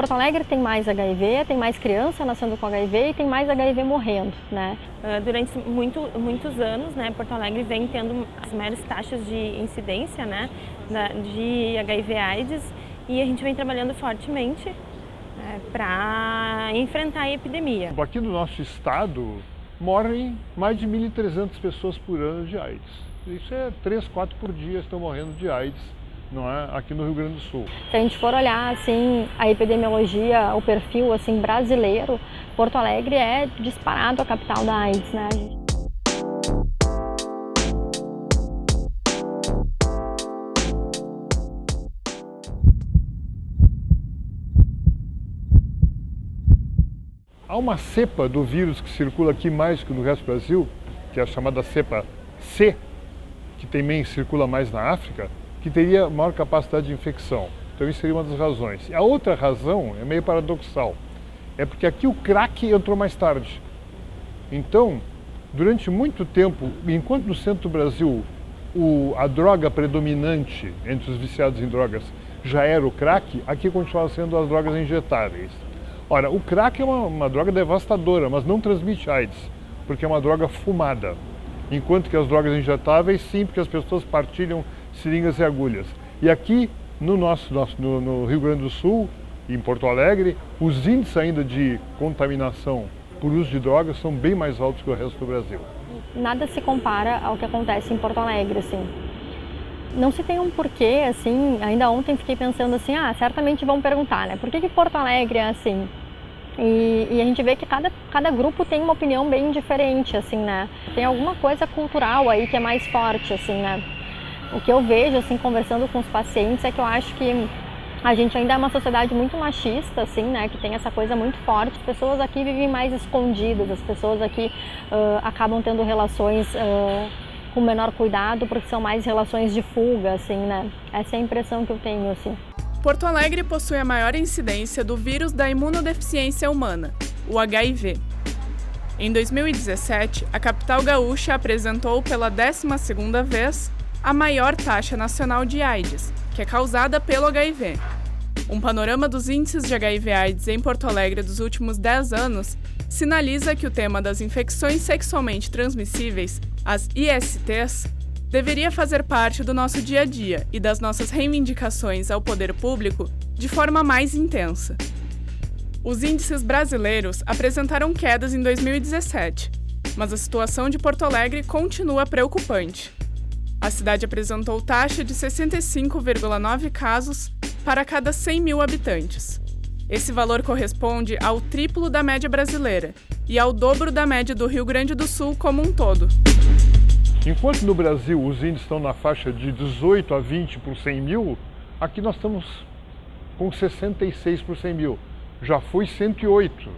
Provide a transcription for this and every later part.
Porto Alegre tem mais HIV, tem mais criança nascendo com HIV e tem mais HIV morrendo, né? Durante muitos anos, né, Porto Alegre vem tendo as maiores taxas de incidência, né, de HIV/AIDS, e a gente vem trabalhando fortemente para enfrentar a epidemia. Aqui no nosso estado morrem mais de 1.300 pessoas por ano de AIDS. Isso é 3, 4 por dia estão morrendo de AIDS, não é? Aqui no Rio Grande do Sul. Se a gente for olhar assim a epidemiologia, o perfil assim brasileiro, Porto Alegre é disparado a capital da AIDS, né? Há uma cepa do vírus que circula aqui mais que no resto do Brasil, que é a chamada cepa C, que também circula mais na África, que teria maior capacidade de infecção. Então isso seria uma das razões. A outra razão é meio paradoxal, é porque aqui o crack entrou mais tarde. Então, durante muito tempo, enquanto no centro do Brasil a droga predominante entre os viciados em drogas já era o crack, aqui continuava sendo as drogas injetáveis. Ora, o crack é uma droga devastadora, mas não transmite AIDS, porque é uma droga fumada. Enquanto que as drogas injetáveis, sim, porque as pessoas partilham seringas e agulhas. E aqui, no Rio Grande do Sul, em Porto Alegre, os índices ainda de contaminação por uso de drogas são bem mais altos que o resto do Brasil. Nada se compara ao que acontece em Porto Alegre, assim. Não se tem um porquê, assim, ainda ontem fiquei pensando assim, certamente vão perguntar, né? Por que Porto Alegre é assim? E a gente vê que cada grupo tem uma opinião bem diferente, assim, né? Tem alguma coisa cultural aí que é mais forte, assim, né? O que eu vejo, assim, conversando com os pacientes é que eu acho que a gente ainda é uma sociedade muito machista, assim, né? Que tem essa coisa muito forte. As pessoas aqui vivem mais escondidas, as pessoas aqui acabam tendo relações com menor cuidado porque são mais relações de fuga, assim, né? Essa é a impressão que eu tenho, assim. Porto Alegre possui a maior incidência do vírus da imunodeficiência humana, o HIV. Em 2017, a capital gaúcha apresentou pela 12ª vez a maior taxa nacional de AIDS, que é causada pelo HIV. Um panorama dos índices de HIV/AIDS em Porto Alegre dos últimos 10 anos sinaliza que o tema das infecções sexualmente transmissíveis, as ISTs, deveria fazer parte do nosso dia a dia e das nossas reivindicações ao poder público de forma mais intensa. Os índices brasileiros apresentaram quedas em 2017, mas a situação de Porto Alegre continua preocupante. A cidade apresentou taxa de 65,9 casos para cada 100 mil habitantes. Esse valor corresponde ao triplo da média brasileira e ao dobro da média do Rio Grande do Sul como um todo. Enquanto no Brasil os índices estão na faixa de 18 a 20 por 100 mil, aqui nós estamos com 66 por 100 mil. Já foi 108, quer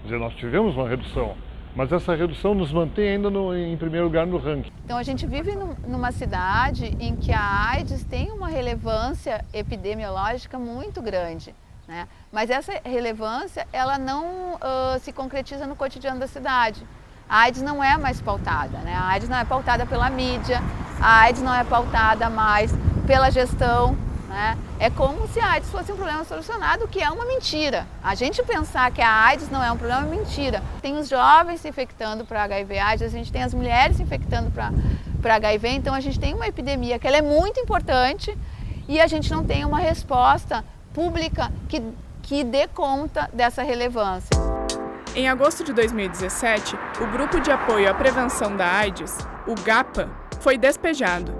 dizer, nós tivemos uma redução, mas essa redução nos mantém ainda em primeiro lugar no ranking. Então a gente vive numa cidade em que a AIDS tem uma relevância epidemiológica muito grande, né? Mas essa relevância ela não se concretiza no cotidiano da cidade. A AIDS não é mais pautada, né? A AIDS não é pautada pela mídia, a AIDS não é pautada mais pela gestão, né? É como se a AIDS fosse um problema solucionado, o que é uma mentira. A gente pensar que a AIDS não é um problema é mentira. Tem os jovens se infectando para HIV/AIDS, a gente tem as mulheres se infectando para HIV, então a gente tem uma epidemia que ela é muito importante e a gente não tem uma resposta pública que dê conta dessa relevância. Em agosto de 2017, o Grupo de Apoio à Prevenção da AIDS, o GAPA, foi despejado.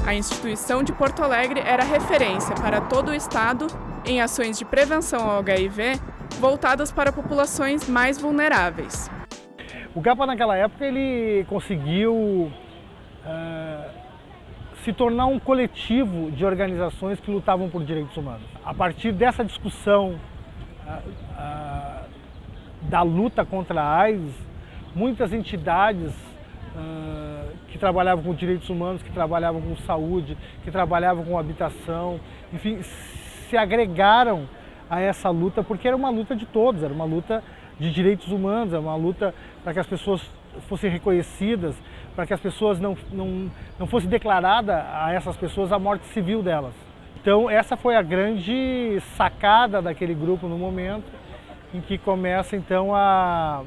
A instituição de Porto Alegre era referência para todo o estado em ações de prevenção ao HIV voltadas para populações mais vulneráveis. O GAPA naquela época ele conseguiu se tornar um coletivo de organizações que lutavam por direitos humanos. A partir dessa discussão da luta contra a AIDS, muitas entidades que trabalhavam com direitos humanos, que trabalhavam com saúde, que trabalhavam com habitação, enfim, se agregaram a essa luta porque era uma luta de todos, era uma luta de direitos humanos, era uma luta para que as pessoas fossem reconhecidas, para que as pessoas não fosse declarada a essas pessoas a morte civil delas. Então essa foi a grande sacada daquele grupo no momento em que começa então a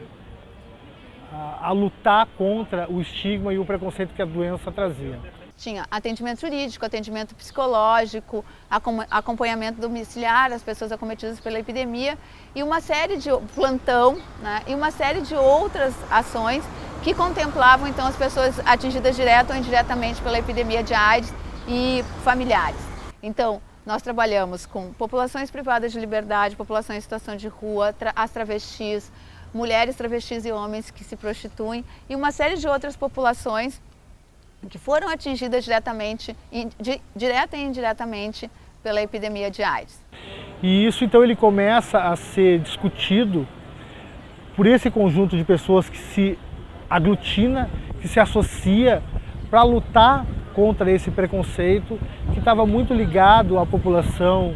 lutar contra o estigma e o preconceito que a doença trazia. Tinha atendimento jurídico, atendimento psicológico, acompanhamento domiciliar às pessoas acometidas pela epidemia e uma série de plantão, né, e uma série de outras ações que contemplavam então as pessoas atingidas direta ou indiretamente pela epidemia de AIDS e familiares. Então, nós trabalhamos com populações privadas de liberdade, população em situação de rua, as travestis, mulheres travestis e homens que se prostituem e uma série de outras populações que foram atingidas direta e indiretamente pela epidemia de AIDS. E isso então ele começa a ser discutido por esse conjunto de pessoas que se aglutina, que se associa para lutar contra esse preconceito que estava muito ligado à população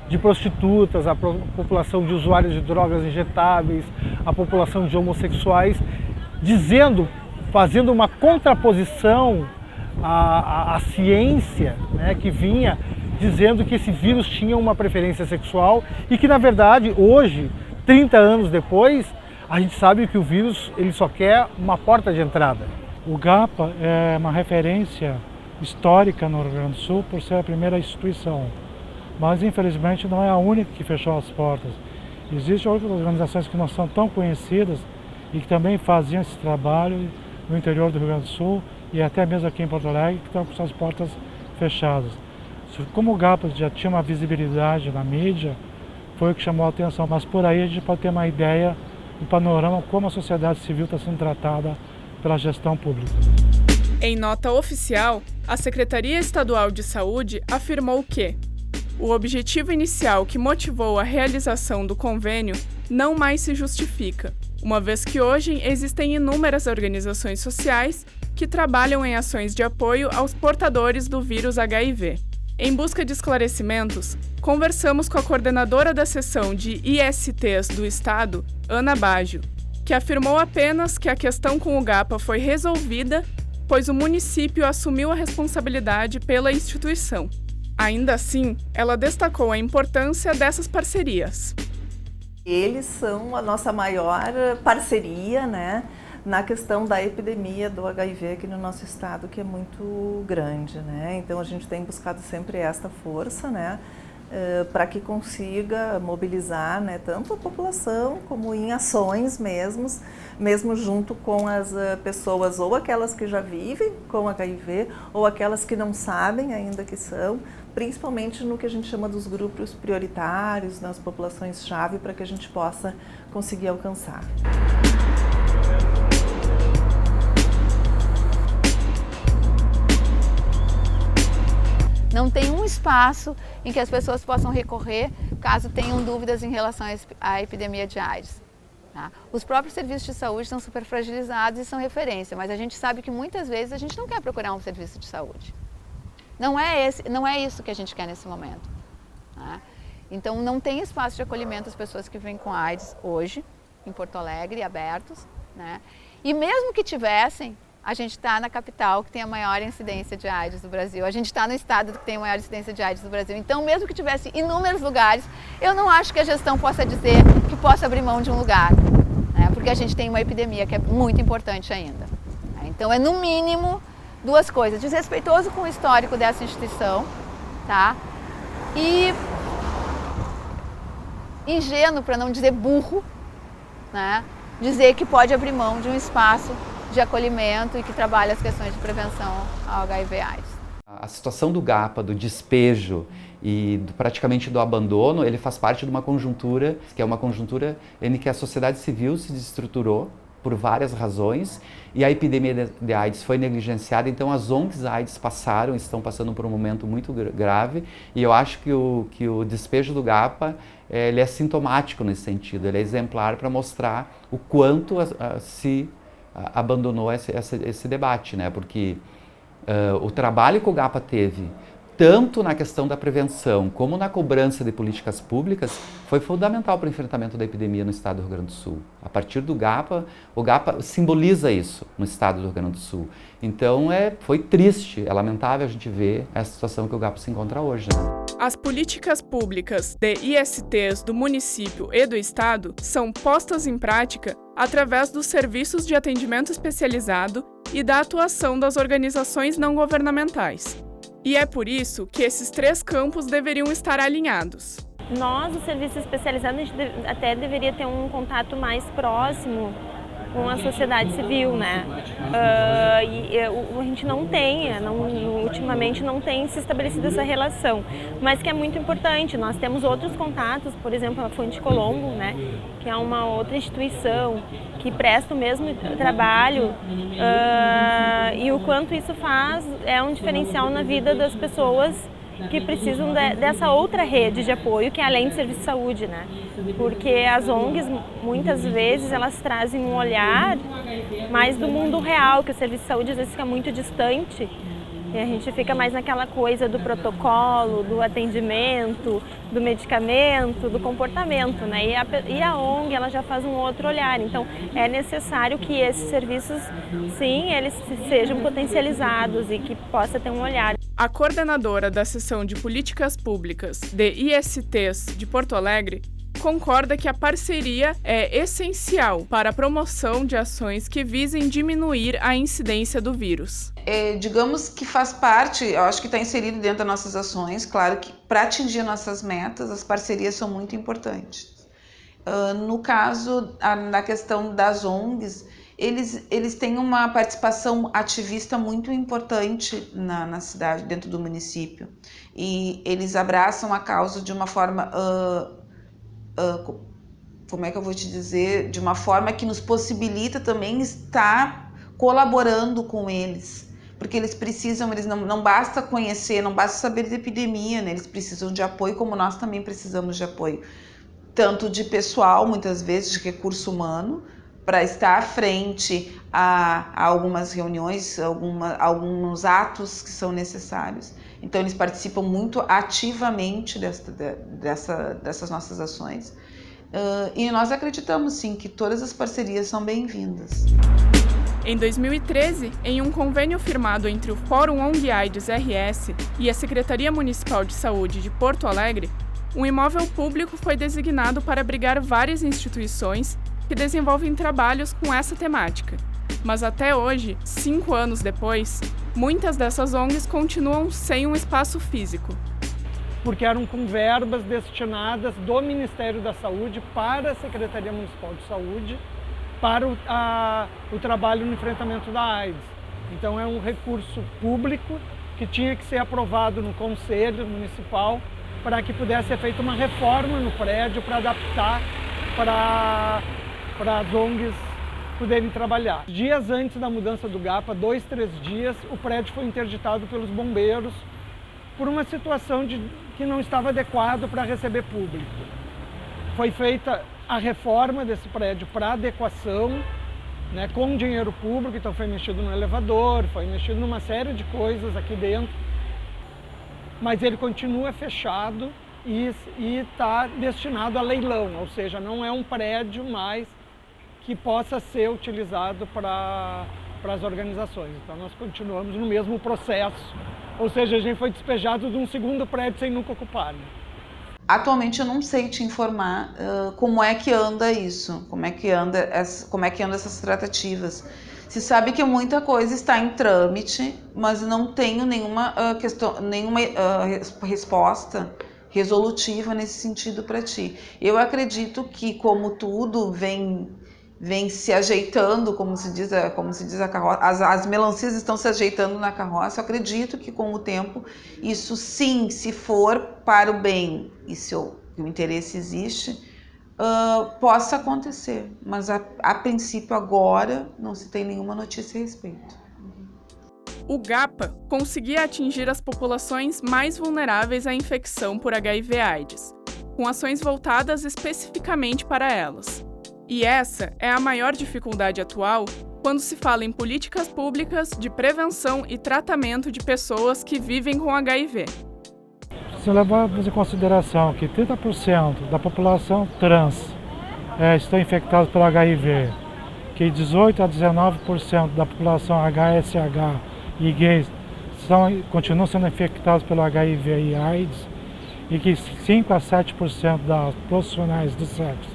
de prostitutas, à população de usuários de drogas injetáveis, à população de homossexuais, fazendo uma contraposição à ciência, né, que vinha dizendo que esse vírus tinha uma preferência sexual e que, na verdade, hoje, 30 anos depois, a gente sabe que o vírus ele só quer uma porta de entrada. O GAPA é uma referência histórica no Rio Grande do Sul por ser a primeira instituição, mas infelizmente não é a única que fechou as portas. Existem outras organizações que não são tão conhecidas e que também faziam esse trabalho no interior do Rio Grande do Sul e até mesmo aqui em Porto Alegre, que estão com suas portas fechadas. Como o GAPA já tinha uma visibilidade na mídia, foi o que chamou a atenção, mas por aí a gente pode ter uma ideia, um panorama como a sociedade civil está sendo tratada pela gestão pública. Em nota oficial, a Secretaria Estadual de Saúde afirmou que o objetivo inicial que motivou a realização do convênio não mais se justifica, uma vez que hoje existem inúmeras organizações sociais que trabalham em ações de apoio aos portadores do vírus HIV. Em busca de esclarecimentos, conversamos com a coordenadora da seção de ISTs do Estado, Ana Baggio, que afirmou apenas que a questão com o GAPA foi resolvida, pois o município assumiu a responsabilidade pela instituição. Ainda assim, ela destacou a importância dessas parcerias. Eles são a nossa maior parceria, né, na questão da epidemia do HIV aqui no nosso estado, que é muito grande, né? Então a gente tem buscado sempre esta força, né, para que consiga mobilizar, né, tanto a população como em ações mesmo junto com as pessoas, ou aquelas que já vivem com HIV, ou aquelas que não sabem ainda que são, principalmente no que a gente chama dos grupos prioritários, nas populações-chave, para que a gente possa conseguir alcançar. Não tem um espaço em que as pessoas possam recorrer caso tenham dúvidas em relação à epidemia de AIDS. Tá? Os próprios serviços de saúde são super fragilizados e são referência, mas a gente sabe que muitas vezes a gente não quer procurar um serviço de saúde. Não é isso que a gente quer nesse momento. Tá? Então não tem espaço de acolhimento às pessoas que vivem com AIDS hoje, em Porto Alegre, abertos. Né? E mesmo que tivessem, a gente está na capital que tem a maior incidência de AIDS do Brasil. A gente está no estado que tem a maior incidência de AIDS do Brasil. Então, mesmo que tivesse inúmeros lugares, eu não acho que a gestão possa dizer que possa abrir mão de um lugar, né? Porque a gente tem uma epidemia que é muito importante ainda. Então, é no mínimo duas coisas: desrespeitoso com o histórico dessa instituição, tá? E ingênuo, para não dizer burro, né? Dizer que pode abrir mão de um espaço de acolhimento e que trabalha as questões de prevenção ao HIV/AIDS. A situação do GAPA, do despejo e praticamente do abandono, ele faz parte de uma conjuntura, que é uma conjuntura em que a sociedade civil se desestruturou por várias razões e a epidemia de AIDS foi negligenciada, então as ONGs AIDS estão passando por um momento muito grave e eu acho que o despejo do GAPA ele é sintomático nesse sentido, ele é exemplar para mostrar o quanto se abandonou esse debate, né? Porque o trabalho que o GAPA teve, tanto na questão da prevenção como na cobrança de políticas públicas, foi fundamental para o enfrentamento da epidemia no estado do Rio Grande do Sul. A partir do GAPA, o GAPA simboliza isso no estado do Rio Grande do Sul. Então foi triste, é lamentável a gente ver essa situação que o GAPA se encontra hoje, né? As políticas públicas de ISTs do município e do estado são postas em prática através dos serviços de atendimento especializado e da atuação das organizações não governamentais. E é por isso que esses 3 campos deveriam estar alinhados. Nós, o serviço especializado, a gente até deveria ter um contato mais próximo com a sociedade civil, né? A gente não tem, ultimamente não tem se estabelecido essa relação, mas que é muito importante. Nós temos outros contatos, por exemplo, a Fonte Colombo, né? Que é uma outra instituição que presta o mesmo trabalho e o quanto isso faz é um diferencial na vida das pessoas que precisam dessa outra rede de apoio, que é além do serviço de saúde, né? Porque as ONGs, muitas vezes, elas trazem um olhar mais do mundo real, que o serviço de saúde às vezes fica muito distante, e a gente fica mais naquela coisa do protocolo, do atendimento, do medicamento, do comportamento, né? E a ONG, ela já faz um outro olhar. Então, é necessário que esses serviços, sim, eles sejam potencializados e que possa ter um olhar. A coordenadora da seção de políticas públicas de ISTs de Porto Alegre concorda que a parceria é essencial para a promoção de ações que visem diminuir a incidência do vírus. Digamos que faz parte, eu acho que está inserido dentro das nossas ações, claro que para atingir nossas metas, as parcerias são muito importantes. No caso, na questão das ONGs, eles têm uma participação ativista muito importante na cidade, dentro do município, e eles abraçam a causa de uma forma, como é que eu vou te dizer, de uma forma que nos possibilita também estar colaborando com eles, porque eles precisam, não basta conhecer, não basta saber de epidemia, né? Eles precisam de apoio, como nós também precisamos de apoio, tanto de pessoal, muitas vezes de recurso humano, para estar à frente a algumas reuniões, alguns atos que são necessários. Então, eles participam muito ativamente dessas nossas ações. E nós acreditamos, sim, que todas as parcerias são bem-vindas. Em 2013, em um convênio firmado entre o Fórum ONG AIDS RS e a Secretaria Municipal de Saúde de Porto Alegre, um imóvel público foi designado para abrigar várias instituições que desenvolvem trabalhos com essa temática. Mas até hoje, 5 anos depois, muitas dessas ONGs continuam sem um espaço físico. Porque eram com verbas destinadas do Ministério da Saúde para a Secretaria Municipal de Saúde, para o trabalho no enfrentamento da AIDS. Então é um recurso público que tinha que ser aprovado no Conselho Municipal para que pudesse ser feita uma reforma no prédio para adaptar para as ONGs poderem trabalhar. Dias antes da mudança do GAPA, 2, 3 dias, o prédio foi interditado pelos bombeiros por uma situação que não estava adequado para receber público. Foi feita a reforma desse prédio para adequação, né, com dinheiro público, então foi mexido no elevador, foi mexido numa série de coisas aqui dentro, mas ele continua fechado e está destinado a leilão, ou seja, não é um prédio mais que possa ser utilizado para as organizações. Então nós continuamos no mesmo processo, ou seja, a gente foi despejado de um segundo prédio sem nunca ocupar. Né? Atualmente eu não sei te informar como é que anda isso, como é que anda essas tratativas. Se sabe que muita coisa está em trâmite, mas não tenho nenhuma resposta resolutiva nesse sentido para ti. Eu acredito que, como tudo vem se ajeitando, como se diz a carroça, as melancias estão se ajeitando na carroça, eu acredito que com o tempo, isso sim, se for para o bem e se o interesse existe, possa acontecer, mas a princípio agora não se tem nenhuma notícia a respeito. O GAPA conseguia atingir as populações mais vulneráveis à infecção por HIV/AIDS, com ações voltadas especificamente para elas. E essa é a maior dificuldade atual quando se fala em políticas públicas de prevenção e tratamento de pessoas que vivem com HIV. Se levarmos em consideração que 30% da população trans estão infectados pelo HIV, que 18% a 19% da população HSH e gays continuam sendo infectados pelo HIV e AIDS, e que 5% a 7% das profissionais do sexo,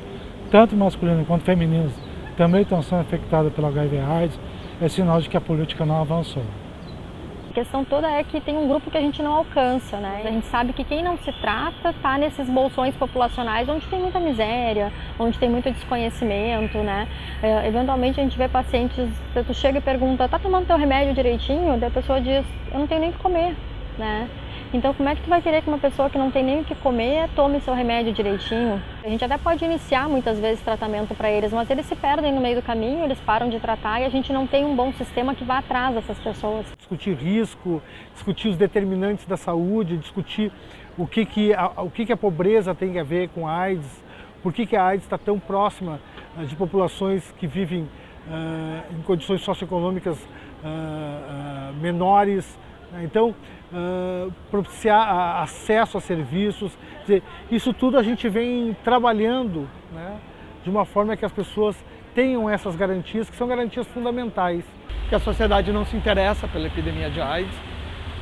tanto masculinos quanto femininos, também estão sendo infectados pelo HIV e AIDS, é sinal de que a política não avançou. A questão toda é que tem um grupo que a gente não alcança, né? A gente sabe que quem não se trata está nesses bolsões populacionais onde tem muita miséria, onde tem muito desconhecimento, né? Eventualmente a gente vê pacientes, tu chega e pergunta, tá tomando teu remédio direitinho? Daí a pessoa diz, eu não tenho nem o que comer, né? Então como é que tu vai querer que uma pessoa que não tem nem o que comer tome seu remédio direitinho? A gente até pode iniciar muitas vezes tratamento para eles, mas eles se perdem no meio do caminho, eles param de tratar e a gente não tem um bom sistema que vá atrás dessas pessoas. Discutir risco, discutir os determinantes da saúde, discutir o que a pobreza tem a ver com a AIDS, por que a AIDS está tão próxima de populações que vivem em condições socioeconômicas menores. Então, propiciar acesso a serviços, isso tudo a gente vem trabalhando, né, de uma forma que as pessoas tenham essas garantias, que são garantias fundamentais. Que a sociedade não se interessa pela epidemia de AIDS,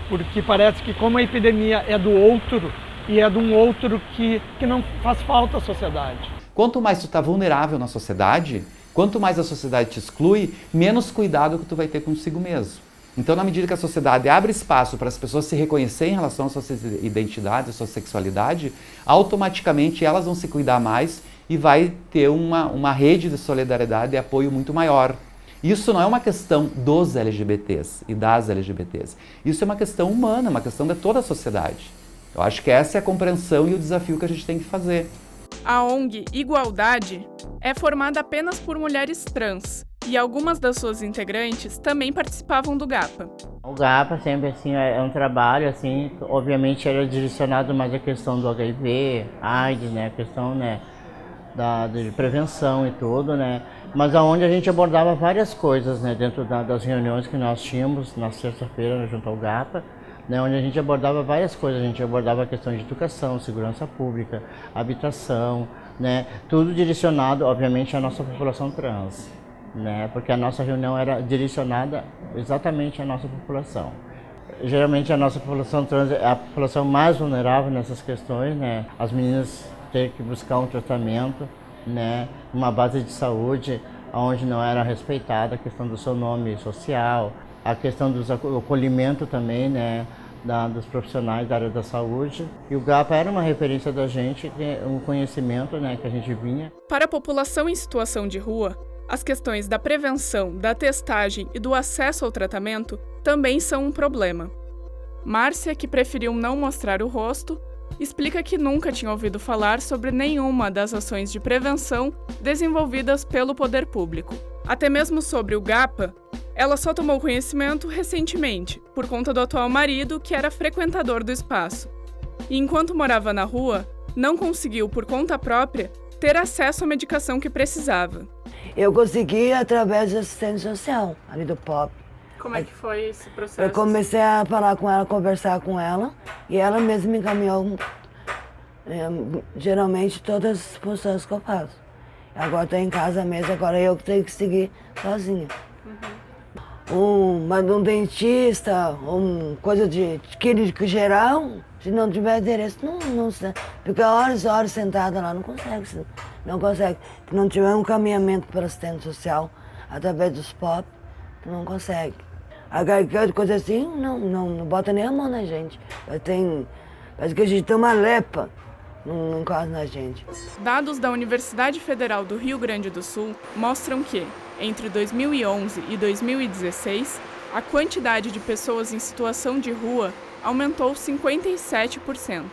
porque parece que como a epidemia é do outro, e é de um outro que não faz falta à sociedade. Quanto mais tu está vulnerável na sociedade, quanto mais a sociedade te exclui, menos cuidado que tu vai ter consigo mesmo. Então, na medida que a sociedade abre espaço para as pessoas se reconhecerem em relação às suas identidades, à sua sexualidade, automaticamente elas vão se cuidar mais e vai ter uma rede de solidariedade e apoio muito maior. Isso não é uma questão dos LGBTs e das LGBTs. Isso é uma questão humana, uma questão de toda a sociedade. Eu acho que essa é a compreensão e o desafio que a gente tem que fazer. A ONG Igualdade é formada apenas por mulheres trans e algumas das suas integrantes também participavam do GAPA. O GAPA sempre assim, é um trabalho, assim, obviamente era direcionado mais à questão do HIV, AIDS, né, a questão, né, de prevenção e tudo, né, mas aonde a gente abordava várias coisas, né, dentro das reuniões que nós tínhamos na sexta-feira junto ao GAPA, né, onde a gente abordava várias coisas, a gente abordava a questão de educação, segurança pública, habitação, né, tudo direcionado, obviamente, à nossa população trans, né, porque a nossa reunião era direcionada exatamente à nossa população. Geralmente a nossa população trans é a população mais vulnerável nessas questões, né, as meninas têm que buscar um tratamento, né, uma base de saúde onde não era respeitada a questão do seu nome social, a questão do acolhimento também, né, dos profissionais da área da saúde. E o GAPA era uma referência da gente, um conhecimento, né, que a gente vinha. Para a população em situação de rua, as questões da prevenção, da testagem e do acesso ao tratamento também são um problema. Márcia, que preferiu não mostrar o rosto, explica que nunca tinha ouvido falar sobre nenhuma das ações de prevenção desenvolvidas pelo poder público. Até mesmo sobre o GAPA, ela só tomou conhecimento recentemente, por conta do atual marido, que era frequentador do espaço. E enquanto morava na rua, não conseguiu, por conta própria, ter acesso à medicação que precisava. Eu consegui através do assistente social, ali do POP. Como é que foi esse processo? Eu comecei a falar com ela, conversar com ela, e ela mesma me encaminhou, geralmente, todas as funções que eu faço. Agora estou em casa mesmo, agora eu que tenho que seguir sozinha. Um dentista, coisa de clínico geral, se não tiver endereço, não fica horas e horas sentada lá, não consegue. Se não tiver um encaminhamento para assistente social através dos POP, não consegue. Agora, coisa assim, não bota nem a mão na gente. Parece que a gente tem uma lepa, não corre na gente. Dados da Universidade Federal do Rio Grande do Sul mostram que, entre 2011 e 2016, a quantidade de pessoas em situação de rua aumentou 57%.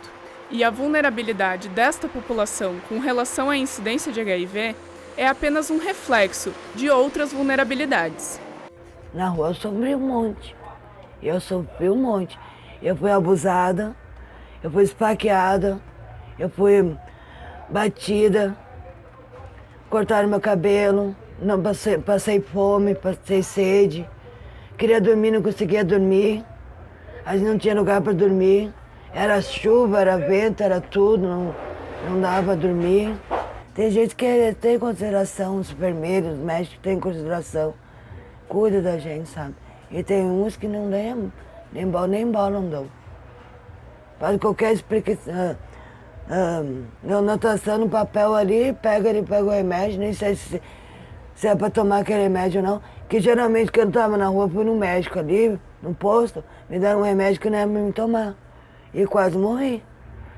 E a vulnerabilidade desta população com relação à incidência de HIV é apenas um reflexo de outras vulnerabilidades. Na rua eu sofri um monte. Eu fui abusada, eu fui esfaqueada, eu fui batida, cortaram meu cabelo, Não passei fome, passei sede. Queria dormir, não conseguia dormir. A gente não tinha lugar para dormir. Era chuva, era vento, era tudo, não dava para dormir. Tem gente que tem consideração, os enfermeiros, os médicos têm consideração. Cuida da gente, sabe? E tem uns que não dão, nem bola não dão. Faz qualquer explicação. Anotação no papel ali, pega o remédio, nem sei se é para tomar aquele remédio ou não. Que geralmente quando eu estava na rua, fui no médico ali, no posto, me deram um remédio que não era para me tomar. E quase morri.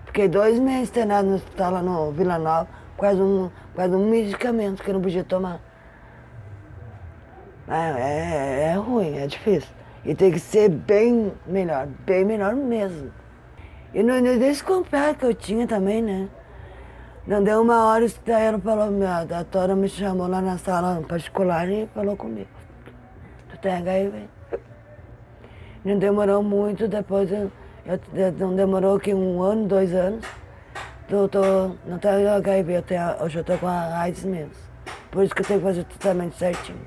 Fiquei 2 meses internado no hospital lá no Vila Nova, quase um medicamento que eu não podia tomar. É ruim, é difícil. E tem que ser bem melhor mesmo. E no desse completo que eu tinha também, né? Não deu 1 hora, ela falou, a doutora me chamou lá na sala particular e falou comigo. Tu tem HIV? Não demorou muito, depois não demorou que 1 ano, 2 anos. Não tenho HIV, hoje eu tô com a AIDS mesmo. Por isso que eu tenho que fazer o tratamento certinho.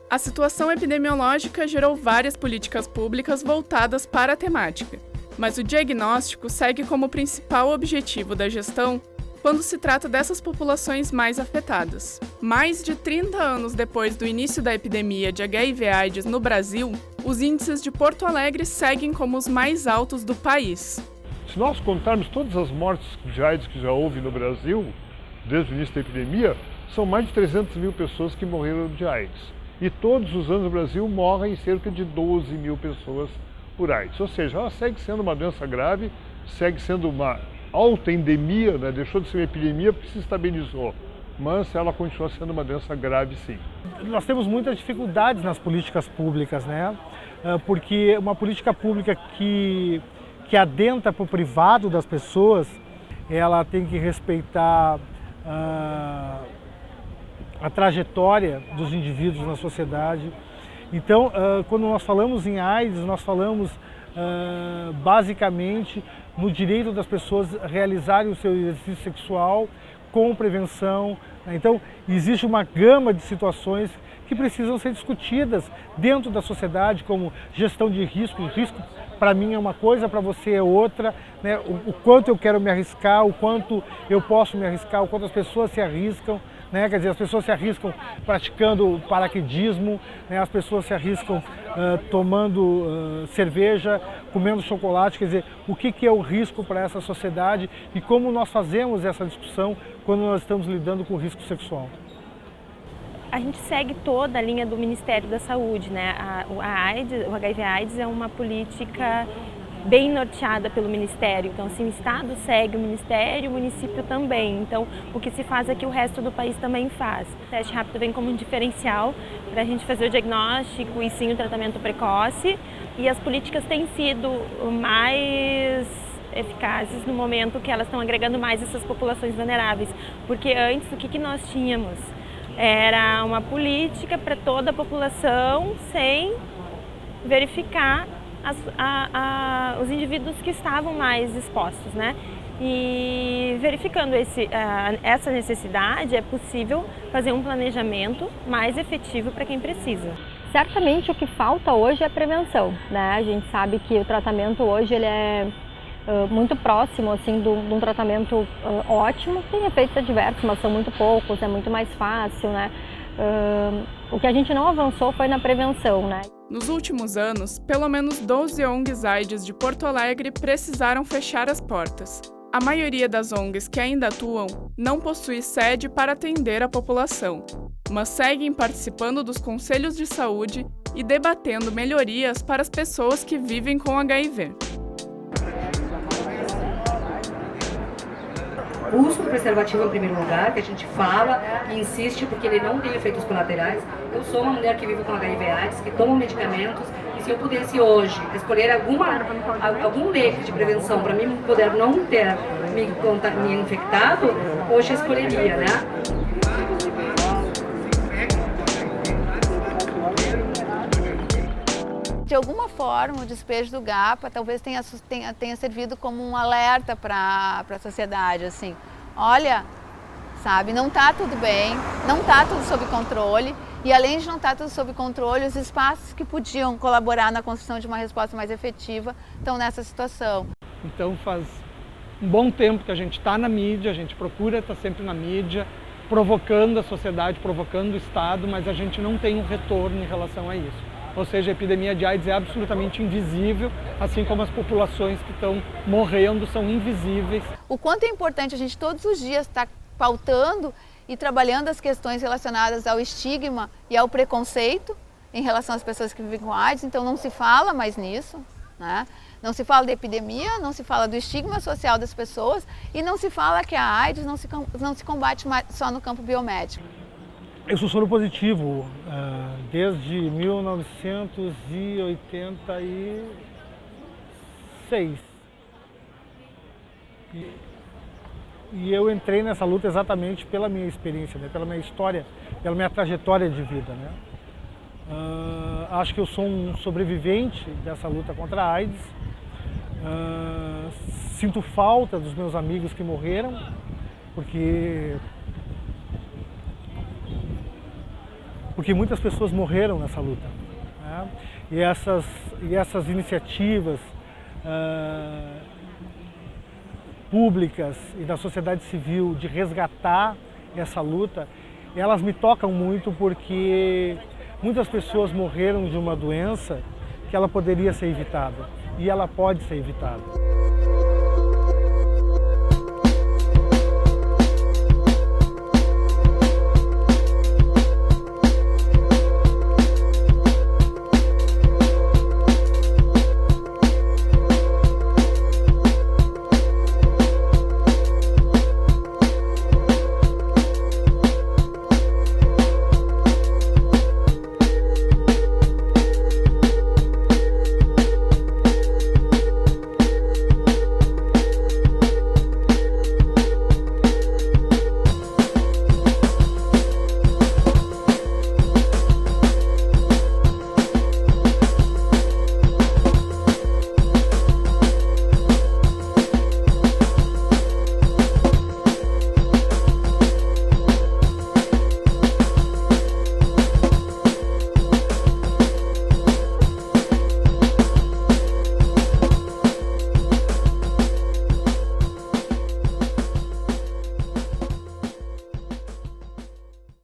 A situação epidemiológica gerou várias políticas públicas voltadas para a temática, mas o diagnóstico segue como principal objetivo da gestão quando se trata dessas populações mais afetadas. Mais de 30 anos depois do início da epidemia de HIV/AIDS no Brasil, os índices de Porto Alegre seguem como os mais altos do país. Se nós contarmos todas as mortes de AIDS que já houve no Brasil, desde o início da epidemia, são mais de 300 mil pessoas que morreram de AIDS. E todos os anos no Brasil morrem cerca de 12 mil pessoas por AIDS. Ou seja, ela segue sendo uma doença grave, segue sendo uma alta endemia, né? Deixou de ser uma epidemia porque se estabilizou. Mas ela continua sendo uma doença grave, sim. Nós temos muitas dificuldades nas políticas públicas, né? Porque uma política pública que adentra para o privado das pessoas, ela tem que respeitar a trajetória dos indivíduos na sociedade. Então, quando nós falamos em AIDS, nós falamos basicamente no direito das pessoas realizarem o seu exercício sexual com prevenção. Então, existe uma gama de situações que precisam ser discutidas dentro da sociedade, como gestão de risco. O risco, para mim, é uma coisa, para você é outra, né? O quanto eu quero me arriscar, o quanto eu posso me arriscar, o quanto as pessoas se arriscam. Né? Quer dizer, as pessoas se arriscam praticando paraquedismo, né? As pessoas se arriscam tomando cerveja, comendo chocolate. Quer dizer, o que é o risco para essa sociedade e como nós fazemos essa discussão quando nós estamos lidando com o risco sexual? A gente segue toda a linha do Ministério da Saúde, né? O HIV/AIDS é uma política bem norteada pelo Ministério. Então, assim, o Estado segue o Ministério, o município também. Então, o que se faz é que o resto do país também faz. O teste rápido vem como um diferencial para a gente fazer o diagnóstico e sim o tratamento precoce. E as políticas têm sido mais eficazes no momento que elas estão agregando mais essas populações vulneráveis. Porque antes, o que nós tínhamos? Era uma política para toda a população sem verificar os indivíduos que estavam mais expostos, né? E verificando essa necessidade, é possível fazer um planejamento mais efetivo para quem precisa. Certamente o que falta hoje é prevenção, né? A gente sabe que o tratamento hoje ele é muito próximo assim, de um tratamento ótimo. Tem efeitos adversos, mas são muito poucos, é muito mais fácil, né? O que a gente não avançou foi na prevenção, né? Nos últimos anos, pelo menos 12 ONGs AIDS de Porto Alegre precisaram fechar as portas. A maioria das ONGs que ainda atuam não possui sede para atender a população, mas seguem participando dos conselhos de saúde e debatendo melhorias para as pessoas que vivem com HIV. O uso do preservativo em primeiro lugar, que a gente fala e insiste porque ele não tem efeitos colaterais. Eu sou uma mulher que vive com HIV/AIDS, que toma medicamentos, e se eu pudesse hoje escolher algum leque de prevenção para mim poder não ter me infectado, hoje eu escolheria, né? De alguma forma, o despejo do GAPA talvez tenha servido como um alerta para a sociedade, assim, olha, sabe, não está tudo bem, Não está tudo sob controle e, além de não estar tudo sob controle, os espaços que podiam colaborar na construção de uma resposta mais efetiva estão nessa situação. Então faz um bom tempo que a gente está na mídia, a gente procura estar sempre na mídia, provocando a sociedade, provocando o Estado, mas a gente não tem um retorno em relação a isso. Ou seja, a epidemia de AIDS é absolutamente invisível, assim como as populações que estão morrendo são invisíveis. O quanto é importante a gente todos os dias estar pautando e trabalhando as questões relacionadas ao estigma e ao preconceito em relação às pessoas que vivem com AIDS, então não se fala mais nisso, né? Não se fala da epidemia, não se fala do estigma social das pessoas e não se fala que a AIDS não se combate só no campo biomédico. Eu sou soro positivo desde 1986. E eu entrei nessa luta exatamente pela minha experiência, né? Pela minha história, pela minha trajetória de vida, né? Acho que eu sou um sobrevivente dessa luta contra a AIDS. Sinto falta dos meus amigos que morreram, porque muitas pessoas morreram nessa luta, né? E essas iniciativas públicas e da sociedade civil de resgatar essa luta, elas me tocam muito porque muitas pessoas morreram de uma doença que ela poderia ser evitada e ela pode ser evitada.